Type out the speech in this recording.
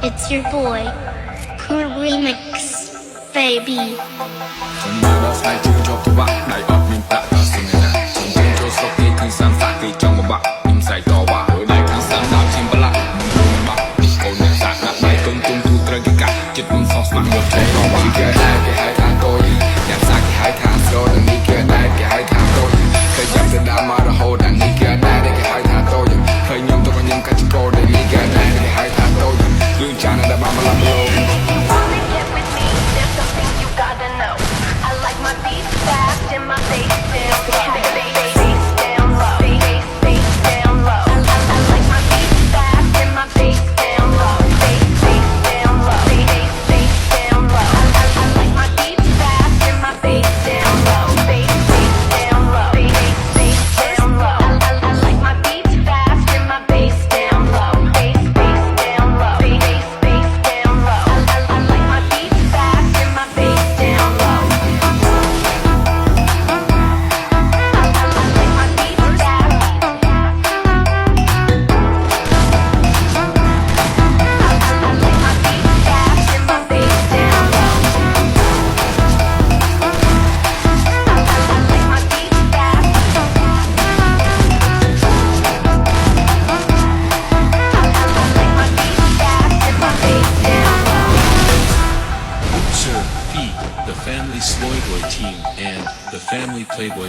It's your boy, Cool Remix, baby. ចំណាយដល់ស្នេហ៍ជើងជាប់ច្បាក់ដៃអត់មានប្រាក់ដល់ស្នេហ៍ណាជើងជើងចូលស្រុកគេគឺសានសាក់គេចង់បំបាក់ខ្ញុំស្រែកតវ៉ាហើយដៃគឺសានដល់ឈាមប្រឡាក់មិនបាក់នេះកូនអ្នកសាក់ដាក់ដៃកូនទុំទូត្រូវគេកាត់ចិត្តខ្ញុំសោះស្មាក់យកចូលតវ៉ាគេហៅថាកូនអ្នកសាក់គេហៅថាស្រោដល់នេះគេដែរគេហៅថាកូនគេចាប់ទៅដើមមករហូតដល់នេះគេដែរគេហៅថាតូចឃើញខ្ញុំទៅខ្ញុំកាត់កោដល់នេះគេដែរគេហៅថាតូចរឿងចានដែលបានមកឡាប់លោ My beat fast and my bass down low. Bass down low. I like my beat fast and my bass down low. Bass down low. Bass down low. I like my beat fast and my bass down low. Bass down low. Bass down low. I like my beat fast and my bass down low. Bass down low. Bass down low. I like my beat fast and my bass down low. The Family Sloy Boy team and the Family Playboy